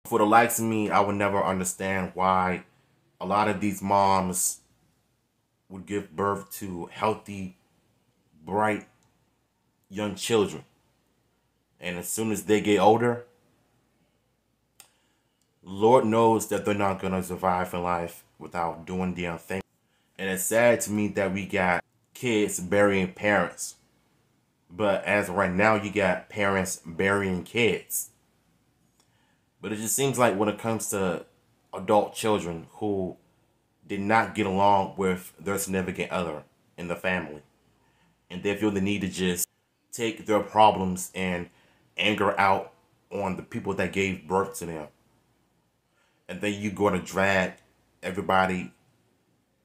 For the likes of me, I would never understand why a lot of these moms would give birth to healthy, bright, young children. And as soon as they get older, Lord knows that they're not going to survive in life without doing damn thing. And it's sad to me that we got kids burying parents. But as of right now, you got parents burying kids. But it just seems like when it comes to adult children who did not get along with their significant other in the family, and they feel the need to just take their problems and anger out on the people that gave birth to them, and then you're going to drag everybody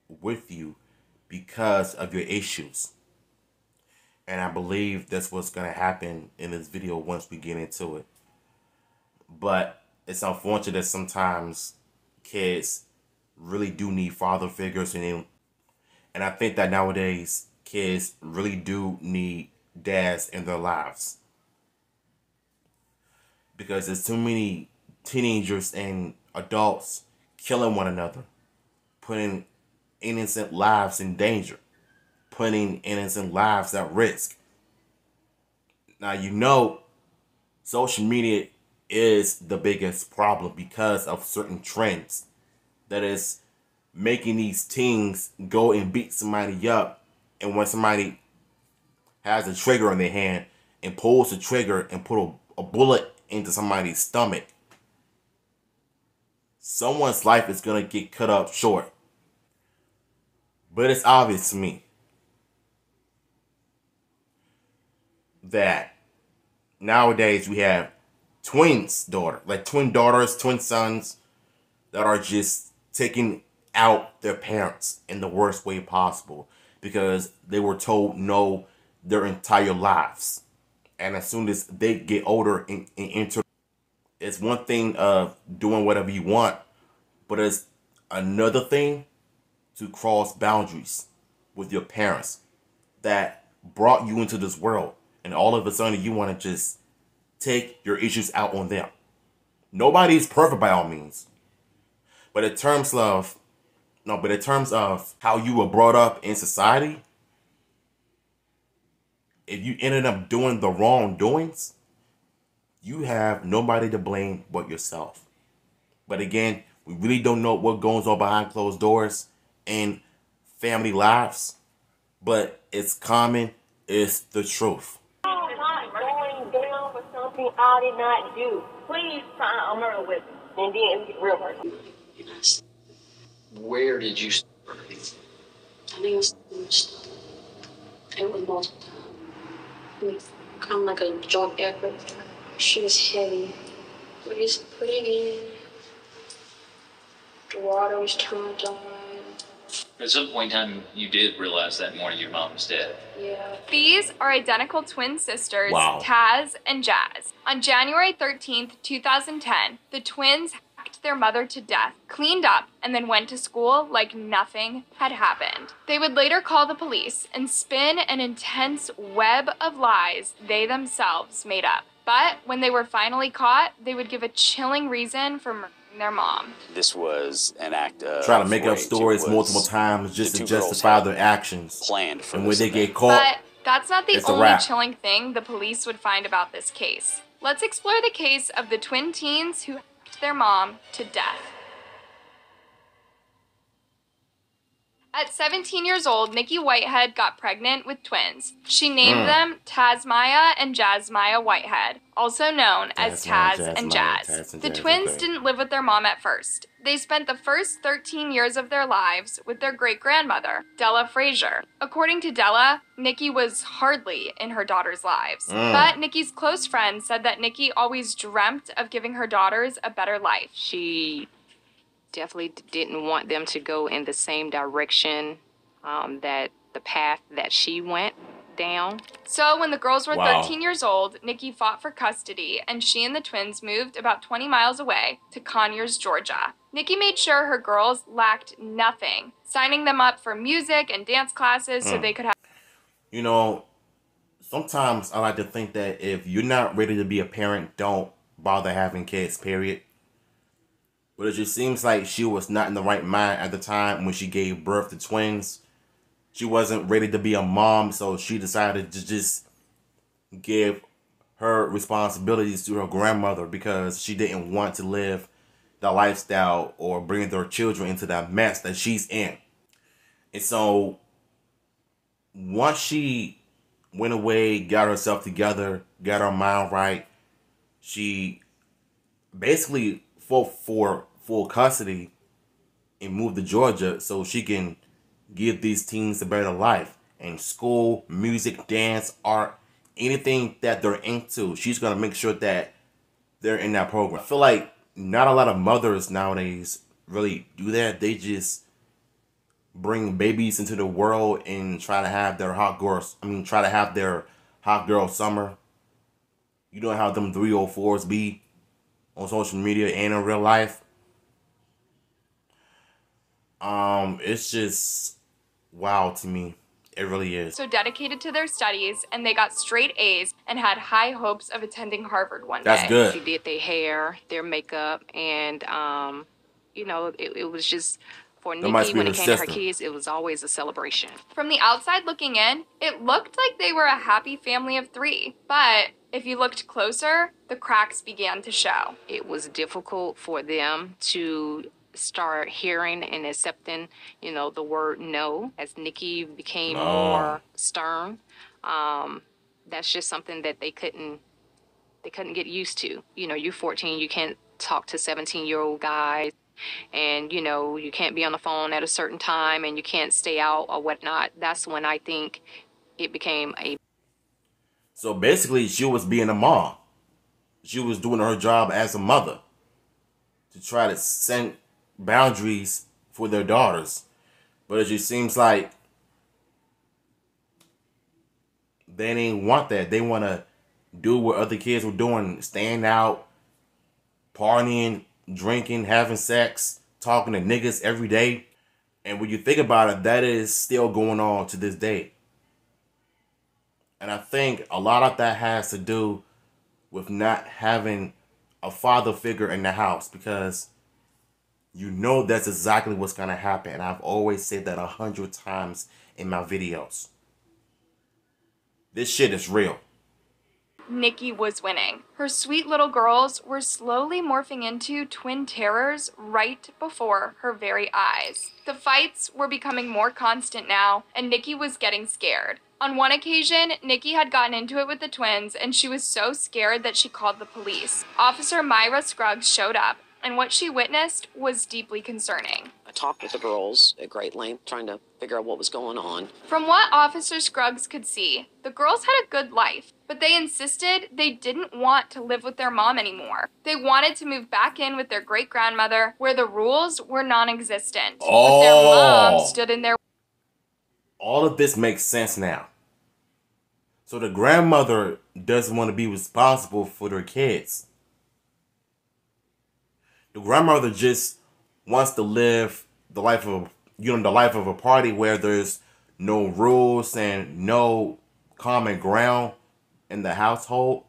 with you because of your issues. And I believe that's what's going to happen in this video once we get into it. But it's unfortunate that sometimes kids really do need father figures, and I think that nowadays kids really do need dads in their lives, because there's too many teenagers and adults killing one another, putting innocent lives in danger, putting innocent lives at risk. Now, you know, social media is the biggest problem because of certain trends that is making these teens go and beat somebody up. And when somebody has a trigger in their hand and pulls the trigger and put a bullet into somebody's stomach, someone's life is going to get cut up short. But it's obvious to me that nowadays we have twin daughters, twin sons that are just taking out their parents in the worst way possible because they were told no their entire lives. And as soon as they get older and enter, it's one thing of doing whatever you want, but it's another thing to cross boundaries with your parents that brought you into this world, and all of a sudden you want to just take your issues out on them. Nobody's perfect by all means, but in terms of how you were brought up in society, if you ended up doing the wrongdoings, you have nobody to blame but yourself. But again, we really don't know what goes on behind closed doors in family lives, but it's common, it's the truth. I'm not going down for something I did not do. Please sign a murder with me, and then we get real person. Where did you start? I think it was it was multiple times. Kind of like a joint effort. She was heavy. We just put it in. The water was turned on. At some point in time, you did realize that morning your mom was dead. Yeah. These are identical twin sisters, Wow. Taz and Jazz. On January 13th, 2010, the twins hacked their mother to death, cleaned up, and then went to school like nothing had happened. They would later call the police and spin an intense web of lies they themselves made up. But when they were finally caught, they would give a chilling reason for murdering their mom. This was an act of Trying to make up rage. stories It was multiple times just the to two girls justify had their actions. planned for And when this they event. get caught, But that's not the it's a only wrap. chilling thing the police would find about this case. Let's explore the case of the twin teens who hacked their mom to death. At 17 years old, Nikki Whitehead got pregnant with twins. She named them Tazmaya and Jazzmaya Whitehead, also known as Taz and Jazz. The twins didn't live with their mom at first. They spent the first 13 years of their lives with their great-grandmother, Della Frazier. According to Della, Nikki was hardly in her daughters' lives. But Nikki's close friends said that Nikki always dreamt of giving her daughters a better life. She definitely didn't want them to go in the same direction, that the path that she went down. So when the girls were Wow. 13 years old, Nikki fought for custody, and she and the twins moved about 20 miles away to Conyers, Georgia. Nikki made sure her girls lacked nothing, signing them up for music and dance classes so they could have. You know, sometimes I like to think that if you're not ready to be a parent, don't bother having kids, period. But it just seems like she was not in the right mind at the time when she gave birth to twins. She wasn't ready to be a mom, so she decided to just give her responsibilities to her grandmother because she didn't want to live the lifestyle or bring their children into that mess that she's in. And so once she went away, got herself together, got her mind right, she basically fought for full custody and moved to Georgia so she can give these teens a better life in school, music, dance, art, anything that they're into. She's going to make sure that they're in that program. I feel like not a lot of mothers nowadays really do that. They just bring babies into the world and try to have their hot girl summer. You know how them 304s be on social media and in real life. It's just wow to me. It really is. So dedicated to their studies, and they got straight A's and had high hopes of attending Harvard one day. That's good. She did their hair, their makeup, and you know, it was just for Nikki when it came to her kids, it was always a celebration. From the outside looking in, it looked like they were a happy family of 3, but if you looked closer, the cracks began to show. It was difficult for them to start hearing and accepting, you know, the word no as Nikki became more stern. That's just something that they couldn't get used to. You know, you're 14, you can't talk to 17-year-old guys, and you know, you can't be on the phone at a certain time, and you can't stay out or whatnot. That's when I think it became a. So basically, she was being a mom. She was doing her job as a mother to try to set boundaries for their daughters. But it just seems like they didn't want that. They want to do what other kids were doing, staying out, partying, drinking, having sex, talking to niggas every day. And when you think about it, that is still going on to this day. And I think a lot of that has to do with not having a father figure in the house, because you know that's exactly what's going to happen. And I've always said that 100 times in my videos. This shit is real. Nikki was winning. Her sweet little girls were slowly morphing into twin terrors right before her very eyes. The fights were becoming more constant now, and Nikki was getting scared. On one occasion, Nikki had gotten into it with the twins, and she was so scared that she called the police. Officer Myra Scruggs showed up, and what she witnessed was deeply concerning. I talked with the girls at great length, trying to figure out what was going on. From what Officer Scruggs could see, the girls had a good life, but they insisted they didn't want to live with their mom anymore. They wanted to move back in with their great-grandmother, where the rules were non-existent. But their mom stood in their... All of this makes sense now. So the grandmother doesn't want to be responsible for their kids. The grandmother just wants to live the life of, the life of a party where there's no rules and no common ground in the household.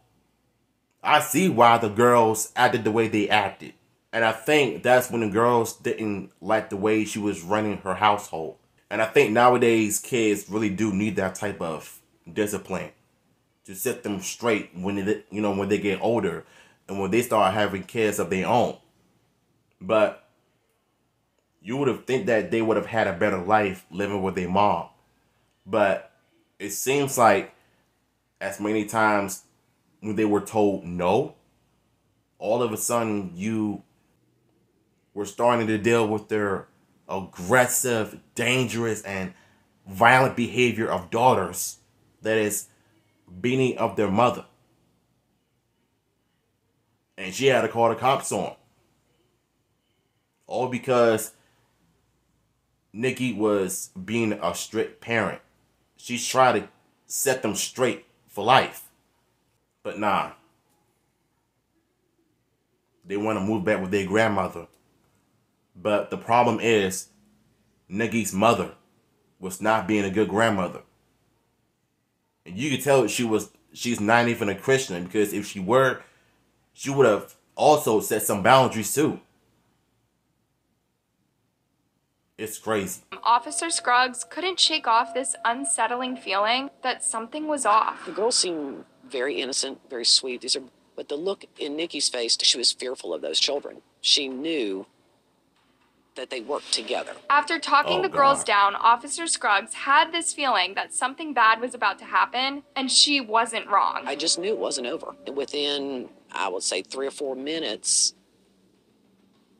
I see why the girls acted the way they acted. And I think that's when the girls didn't like the way she was running her household. And I think nowadays kids really do need that type of discipline to set them straight when they get older and when they start having kids of their own. But you would have think that they would have had a better life living with their mom. But it seems like as many times when they were told no, all of a sudden you were starting to deal with their aggressive, dangerous, and violent behavior of daughters that is beating up their mother. And she had to call the cops on. All because Nikki was being a strict parent. She's trying to set them straight for life. But nah. They want to move back with their grandmother. But the problem is, Nikki's mother was not being a good grandmother. And you could tell she's not even a Christian, because if she were, she would have also set some boundaries too. It's crazy. Officer Scruggs couldn't shake off this unsettling feeling that something was off. The girls seem very innocent, very sweet. But the look in Nikki's face, she was fearful of those children. She knew that they worked together. After talking the girls down, Officer Scruggs had this feeling that something bad was about to happen, and she wasn't wrong. I just knew it wasn't over. Within, I would say, 3 or 4 minutes,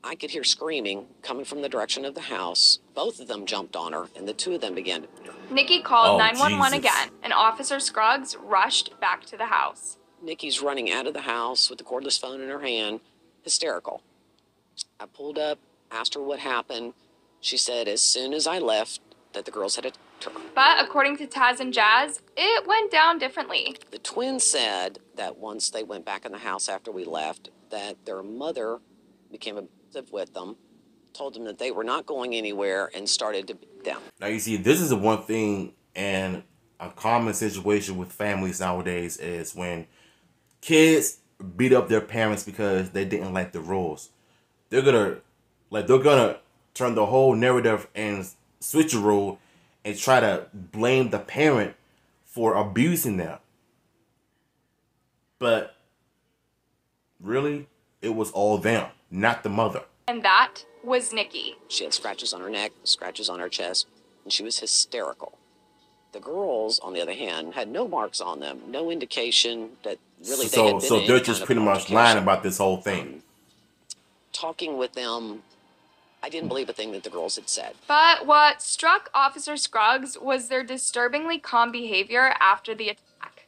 I could hear screaming coming from the direction of the house. Both of them jumped on her, and the two of them began to beat her. Nikki called 911 again, and Officer Scruggs rushed back to the house. Nikki's running out of the house with the cordless phone in her hand, hysterical. I pulled up, asked her what happened. She said as soon as I left that the girls had attacked her. But according to Taz and Jazz, it went down differently. The twins said that once they went back in the house after we left, that their mother became abusive with them, told them that they were not going anywhere, and started to beat them. Now you see, this is the one thing, and a common situation with families nowadays is when kids beat up their parents because they didn't like the rules. They're gonna turn the whole narrative and switch a rule and try to blame the parent for abusing them. But really, it was all them, not the mother. And that was Nikki. She had scratches on her neck, scratches on her chest, and she was hysterical. The girls, on the other hand, had no marks on them, no indication that really they had been So they're just pretty much lying about this whole thing. Talking with them, I didn't believe a thing that the girls had said. But what struck Officer Scruggs was their disturbingly calm behavior after the attack.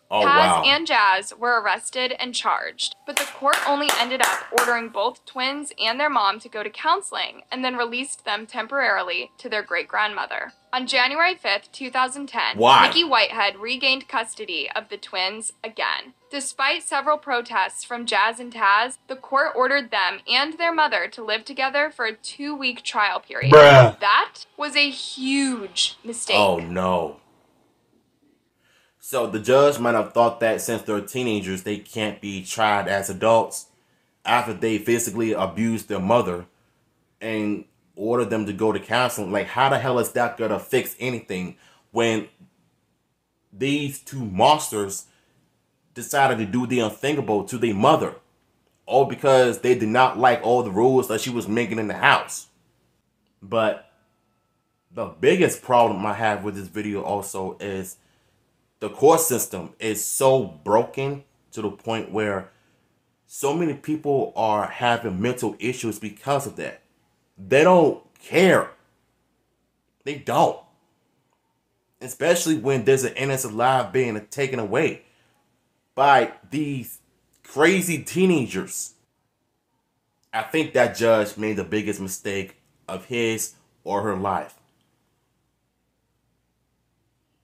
Oh, Taz wow. and Jazz were arrested and charged, but the court only ended up ordering both twins and their mom to go to counseling and then released them temporarily to their great-grandmother. On January 5th, 2010, Why? Nikki Whitehead regained custody of the twins again. Despite several protests from Jazz and Taz, the court ordered them and their mother to live together for a 2-week trial period. Bruh. That was a huge mistake. Oh no. So the judge might have thought that since they're teenagers, they can't be tried as adults after they physically abused their mother and ordered them to go to counseling. Like, how the hell is that gonna fix anything when these two monsters decided to do the unthinkable to their mother? All because they did not like all the rules that she was making in the house. But the biggest problem I have with this video also is the court system is so broken to the point where so many people are having mental issues because of that. They don't care. They don't. Especially when there's an innocent life being taken away by these crazy teenagers. I think that judge made the biggest mistake of his or her life.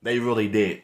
They really did.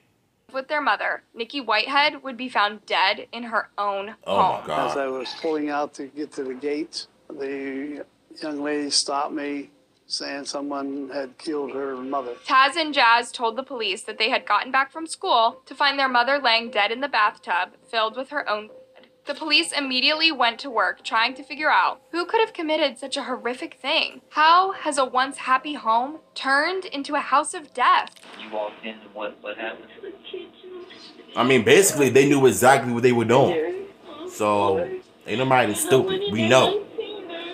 With their mother, Nikki Whitehead would be found dead in her own home. My God. As I was pulling out to get to the gates, the young lady stopped me saying someone had killed her mother. Taz and Jazz told the police that they had gotten back from school to find their mother laying dead in the bathtub filled with her own blood. The police immediately went to work trying to figure out who could have committed such a horrific thing. How has a once happy home turned into a house of death? You walked in, what happened? I mean, basically, they knew exactly what they were doing. So, ain't nobody stupid. We know.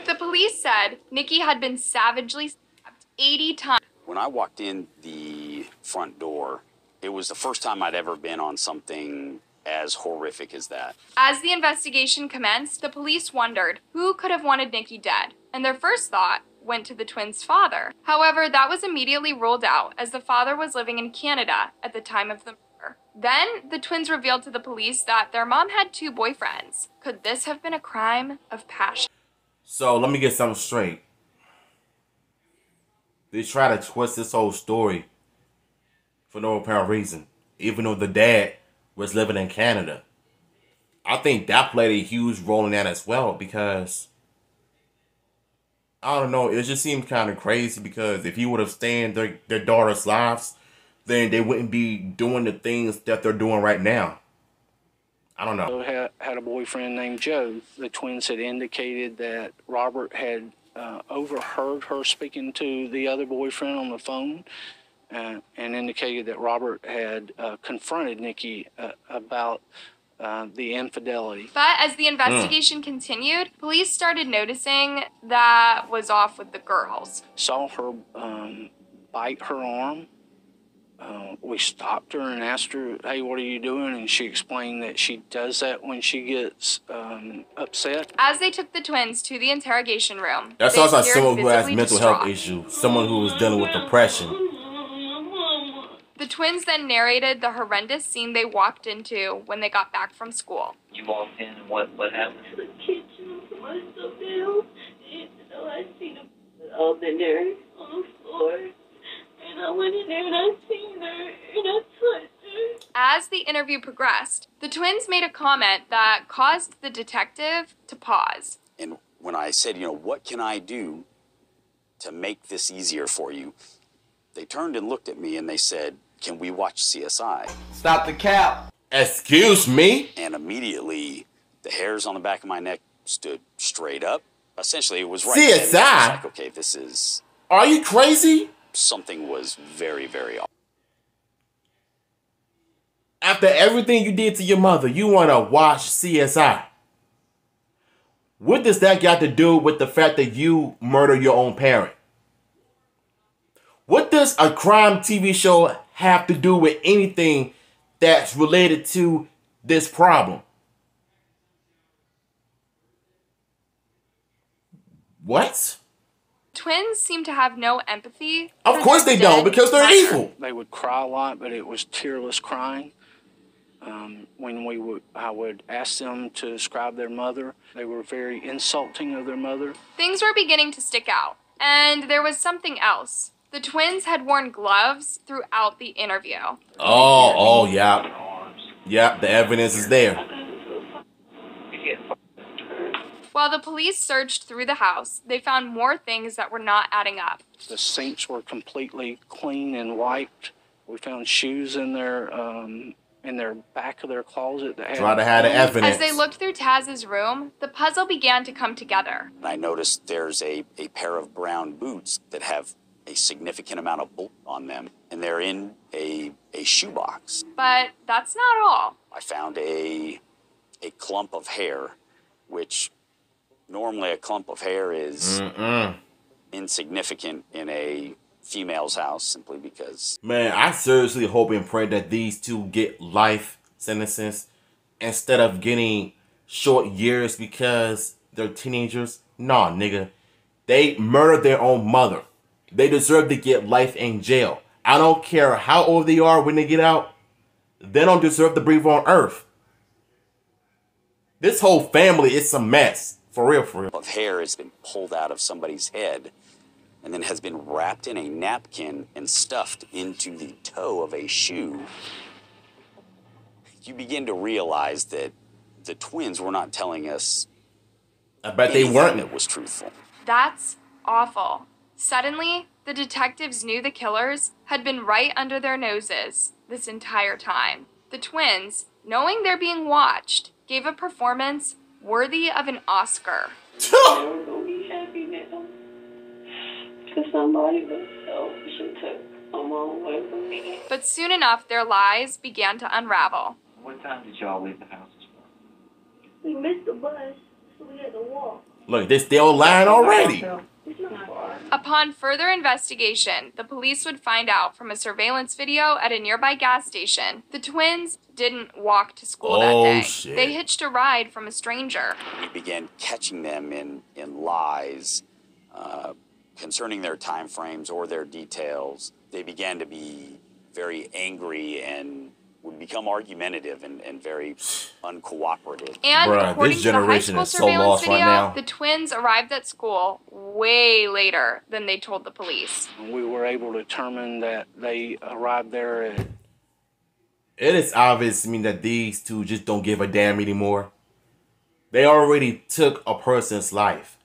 The police said Nikki had been savagely stabbed 80 times. When I walked in the front door, it was the first time I'd ever been on something as horrific as that. As the investigation commenced, the police wondered who could have wanted Nikki dead, and their first thought went to the twins' father. However, that was immediately ruled out as the father was living in Canada at the time of the murder. Then, the twins revealed to the police that their mom had 2 boyfriends. Could this have been a crime of passion? So, let me get something straight. They try to twist this whole story for no apparent reason, even though the dad was living in Canada. I think that played a huge role in that as well, because I don't know, it just seemed kind of crazy, because if he would have stayed in their daughter's lives, then they wouldn't be doing the things that they're doing right now. I don't know. Had a boyfriend named Joe. The twins had indicated that Robert had overheard her speaking to the other boyfriend on the phone and indicated that Robert had confronted Nikki about the infidelity. But as the investigation continued, police started noticing that was off with the girls. Saw her bite her arm. We stopped her and asked her, hey, what are you doing? And she explained that she does that when she gets upset. As they took the twins to the interrogation room, that they sounds like appeared someone who has visibly mental health distraught. issues, someone who is dealing with depression. The twins then narrated the horrendous scene they walked into when they got back from school. You walked in and what happened? To the kitchen, put my stuff down, and I seen them all in there on the floor. And I went in there and I seen her and I touched her. As the interview progressed, the twins made a comment that caused the detective to pause. And when I said, what can I do to make this easier for you? They turned and looked at me and they said, can we watch CSI? Stop the cap. Excuse me? And immediately, the hairs on the back of my neck stood straight up. Essentially, it was right. CSI? It was like, okay, this is... Are you crazy? Something was very, very off. After everything you did to your mother, you want to watch CSI. What does that got to do with the fact that you murdered your own parent? What does a crime TV show have to do with anything that's related to this problem? What? Twins seem to have no empathy. Of for course their they don't, dead because they're mother. evil. They would cry a lot, but it was tearless crying. When I would ask them to describe their mother, they were very insulting of their mother. Things were beginning to stick out, and there was something else. The twins had worn gloves throughout the interview. Oh, yeah. Yeah, the evidence is there. While the police searched through the house, they found more things that were not adding up. The sinks were completely clean and wiped. We found shoes in their back of their closet. That Try to hide the evidence. As they looked through Taz's room, the puzzle began to come together. I noticed there's a pair of brown boots that have a significant amount of bulk on them, and they're in a shoebox. But that's not all. I found a clump of hair, which normally a clump of hair is insignificant in a female's house, simply because... Man, I seriously hope and pray that these two get life sentences instead of getting short years because they're teenagers. Nah, nigga. They murdered their own mother. They deserve to get life in jail. I don't care how old they are when they get out. They don't deserve to breathe on earth. This whole family is a mess. For real, for real. Of hair has been pulled out of somebody's head and then has been wrapped in a napkin and stuffed into the toe of a shoe. You begin to realize that the twins were not telling us I bet they weren't. That was truthful. That's awful. Suddenly, the detectives knew the killers had been right under their noses this entire time. The twins, knowing they're being watched, gave a performance worthy of an Oscar. Never gonna be happy now. Because somebody was selfish and took my mom away from me. But soon enough, their lies began to unravel. What time did y'all leave the house this morning? We missed the bus, so we had to walk. Look, they're still lying already. It's not far. Upon further investigation, the police would find out from a surveillance video at a nearby gas station the twins didn't walk to school that day. Shit. They hitched a ride from a stranger. We began catching them in lies concerning their time frames or their details. They began to be very angry and would become argumentative and very uncooperative. And Bruh, according this to the high generation school is so surveillance lost video, right now. the twins arrived at school way later than they told the police. We were able to determine that they arrived there at... It is obvious to me that these two just don't give a damn anymore. They already took a person's life.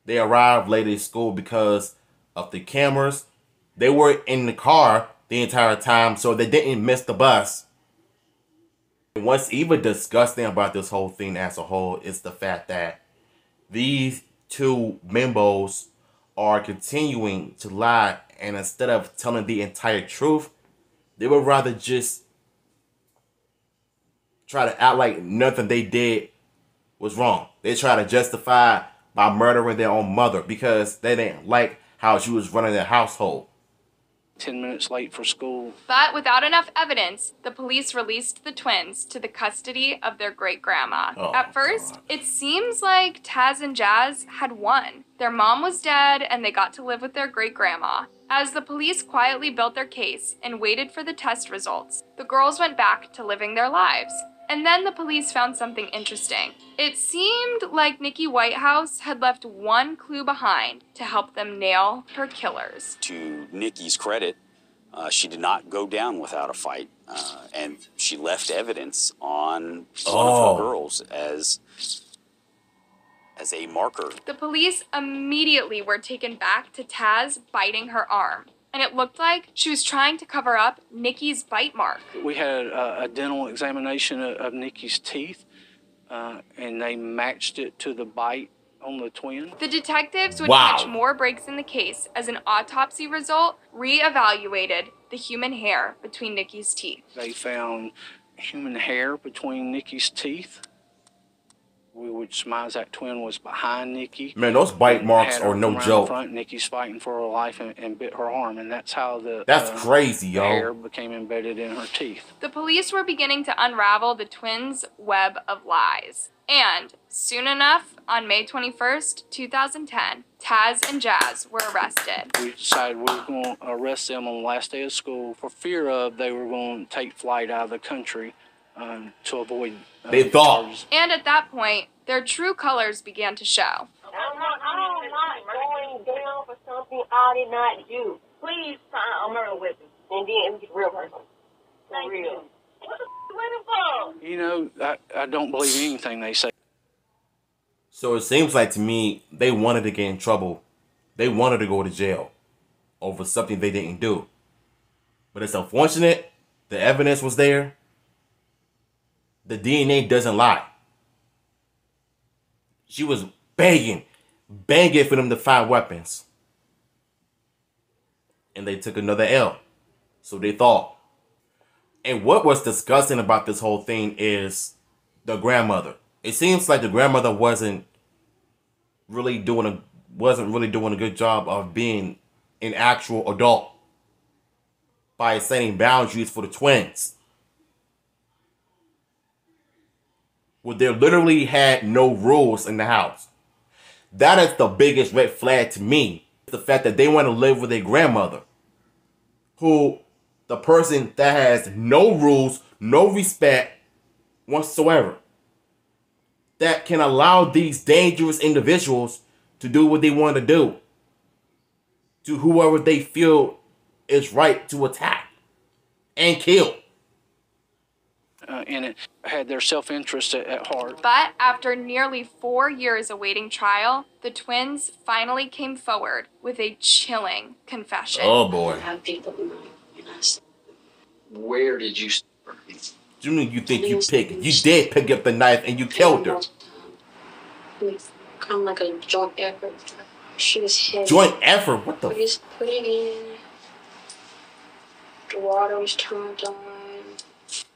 They arrived late at school because of the cameras. They were in the car the entire time, so they didn't miss the bus. And what's even disgusting about this whole thing as a whole is the fact that these two members are continuing to lie, and instead of telling the entire truth, they would rather just try to act like nothing they did was wrong. They try to justify by murdering their own mother because they didn't like how she was running their household. 10 minutes late for school. But without enough evidence, the police released the twins to the custody of their great-grandma. At first, it seems like Taz and Jazz had won. Their mom was dead, and they got to live with their great-grandma. As the police quietly built their case and waited for the test results, the girls went back to living their lives. And then the police found something interesting. It seemed like Nikki Whitehouse had left one clue behind to help them nail her killers. To Nikki's credit, she did not go down without a fight, and she left evidence on one of her girls as a marker. The police immediately were taken back to Taz biting her arm. And it looked like she was trying to cover up Nikki's bite mark. We had a dental examination of Nikki's teeth, and they matched it to the bite on the twin. The detectives would catch more breaks in the case as an autopsy result re-evaluated the human hair between Nikki's teeth. They found human hair between Nikki's teeth. We would surmise that twin was behind Nikki. Man, those bite marks are no joke. Front. Nikki's fighting for her life and bit her arm, and that's how that's crazy, yo. Hair became embedded in her teeth. The police were beginning to unravel the twins' web of lies. And soon enough, on May 21st, 2010, Taz and Jazz were arrested. We decided we were going to arrest them on the last day of school for fear of they were going to take flight out of the country to avoid charges. And at that point, their true colors began to show. I'm not going down for something I did not do. Please sign a murder weapon and then get real person. For real. What the waiting for? You know, I don't believe anything they say. So it seems like to me, they wanted to get in trouble. They wanted to go to jail over something they didn't do. But it's unfortunate. The evidence was there. The DNA doesn't lie. She was begging for them to find weapons. And they took another L. So they thought. And what was disgusting about this whole thing is the grandmother. It seems like the grandmother wasn't really doing a good job of being an actual adult by setting boundaries for the twins. Where there literally had no rules in the house. That is the biggest red flag to me. The fact that they want to live with a grandmother. Who, the person that has no rules, no respect whatsoever. That can allow these dangerous individuals to do what they want to do. To whoever they feel is right to attack and kill. And it had their self-interest at heart. But after nearly 4 years awaiting trial, the twins finally came forward with a chilling confession. Oh boy. I have people in my life. Where did you start? You think you did pick up the knife and you killed her. Kind of like a joint effort. She was heavy. Joint effort? What the? We just put it in. The water was turned on.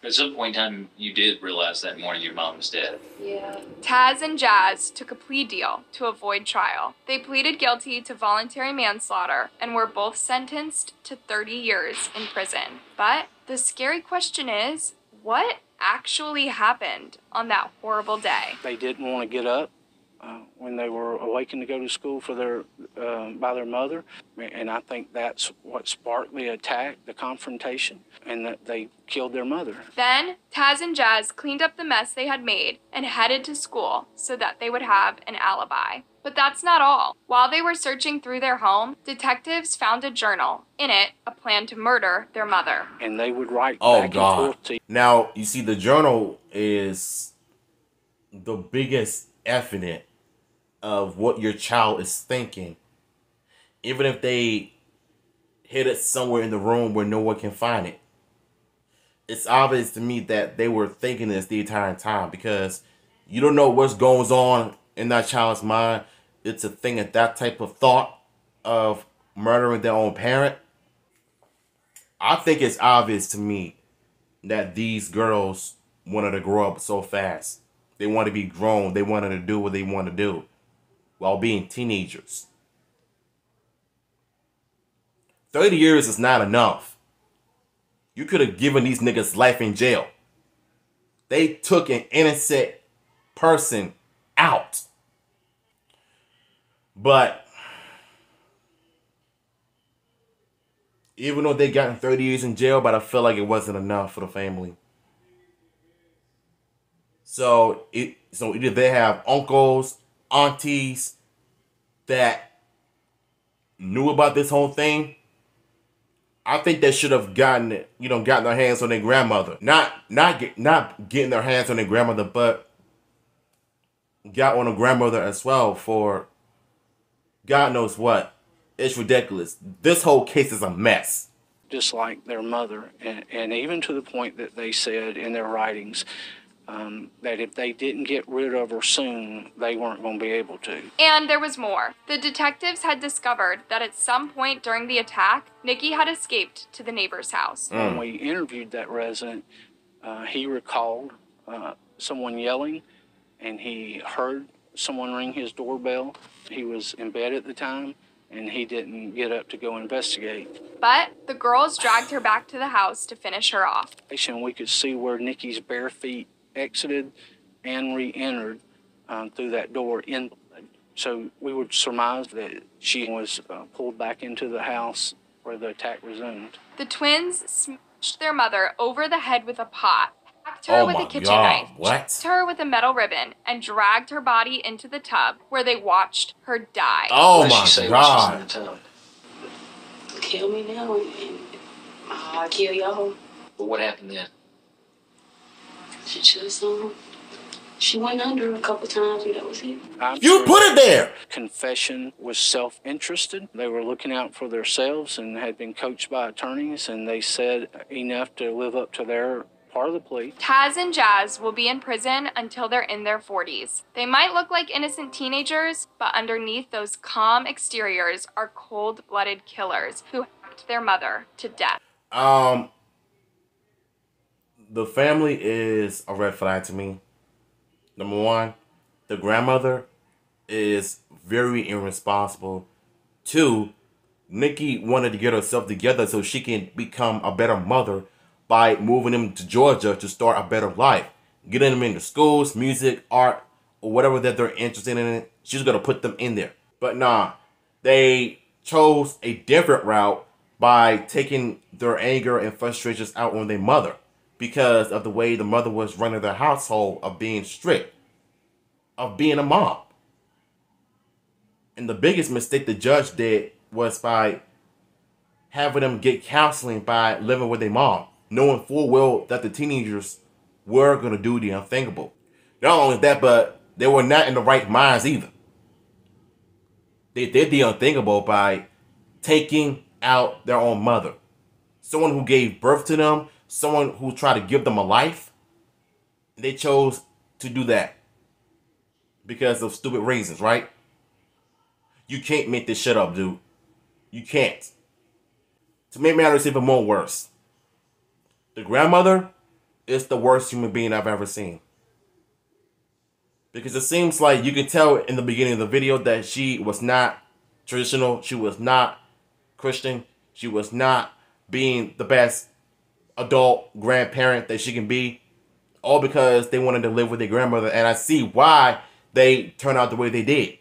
At some point in time, you did realize that morning your mom was dead. Yeah. Taz and Jazz took a plea deal to avoid trial. They pleaded guilty to voluntary manslaughter and were both sentenced to 30 years in prison. But the scary question is, what actually happened on that horrible day? They didn't want to get up when they were awakened to go to school for by their mother. And I think that's what sparked the attack, the confrontation, and that they killed their mother. Then, Taz and Jazz cleaned up the mess they had made and headed to school so that they would have an alibi. But that's not all. While they were searching through their home, detectives found a journal. In it, a plan to murder their mother. And they would write back and forth to you. Now, you see, the journal is the biggest evidence of what your child is thinking. Even if they hid it somewhere in the room where no one can find it. It's obvious to me that they were thinking this the entire time, because you don't know what goes on in that child's mind. it's a thing at that type of thought of murdering their own parent. I think it's obvious to me that these girls wanted to grow up so fast. They want to be grown. They wanted to do what they want to do while being teenagers. 30 years is not enough. You could have given these niggas life in jail. They took an innocent person out. But even though they got 30 years in jail, but I feel like it wasn't enough for the family. So either they have uncles, aunties that knew about this whole thing. I think they should have gotten their hands on their grandmother. Not getting their hands on their grandmother, but got on a grandmother as well for God knows what. It's ridiculous. This whole case is a mess. Just like their mother, and even to the point that they said in their writings that if they didn't get rid of her soon, they weren't going to be able to. And there was more. The detectives had discovered that at some point during the attack, Nikki had escaped to the neighbor's house. When we interviewed that resident, he recalled someone yelling, and he heard someone ring his doorbell. He was in bed at the time, and he didn't get up to go investigate. But the girls dragged her back to the house to finish her off. And we could see where Nikki's bare feet exited and re-entered through that door in blood. So we would surmise that she was pulled back into the house where the attack resumed. The twins smashed their mother over the head with a pot, hacked her with a kitchen knife, choked her with a metal ribbon, and dragged her body into the tub where they watched her die. Oh my God. Kill me now and I'll kill y'all. But what happened then? She just she went under a couple times and that was it. You put it there! Confession was self-interested. They were looking out for themselves and had been coached by attorneys, and they said enough to live up to their part of the plea. Taz and Jazz will be in prison until they're in their 40s. They might look like innocent teenagers, but underneath those calm exteriors are cold-blooded killers who hacked their mother to death. The family is a red flag to me. Number one, the grandmother is very irresponsible. Two, Nikki wanted to get herself together so she can become a better mother by moving them to Georgia to start a better life. Getting them into schools, music, art, or whatever that they're interested in. She's going to put them in there. But nah, they chose a different route by taking their anger and frustrations out on their mother, because of the way the mother was running their household, of being strict, of being a mom. And the biggest mistake the judge did was by having them get counseling by living with their mom, knowing full well that the teenagers were going to do the unthinkable. Not only that, but they were not in the right minds either. They did the unthinkable by taking out their own mother. Someone who gave birth to them, someone who tried to give them a life. They chose to do that because of stupid reasons, right? You can't make this shit up, dude. You can't. To make matters even more worse, the grandmother is the worst human being I've ever seen. Because it seems like you can tell in the beginning of the video that she was not traditional. She was not Christian. She was not being the best adult grandparent that she can be, all because they wanted to live with their grandmother. And I see why they turned out the way they did.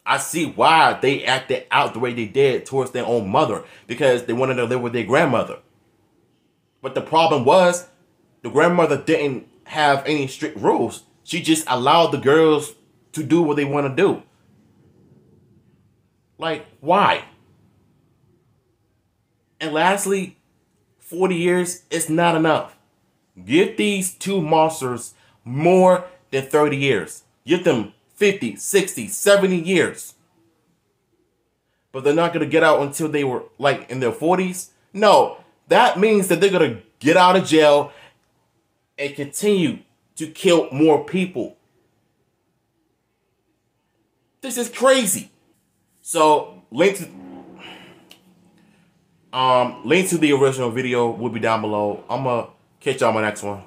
I see why they acted out the way they did towards their own mother, because they wanted to live with their grandmother. But the problem was, the grandmother didn't have any strict rules. She just allowed the girls to do what they want to do. Like, why? And lastly, 40 years is not enough. Give these two monsters more than 30 years. Give them 50, 60, 70 years. But they're not going to get out until they were like in their 40s. No, that means that they're going to get out of jail and continue to kill more people. This is crazy. So link to the original video will be down below. I'm gonna catch y'all on my next one.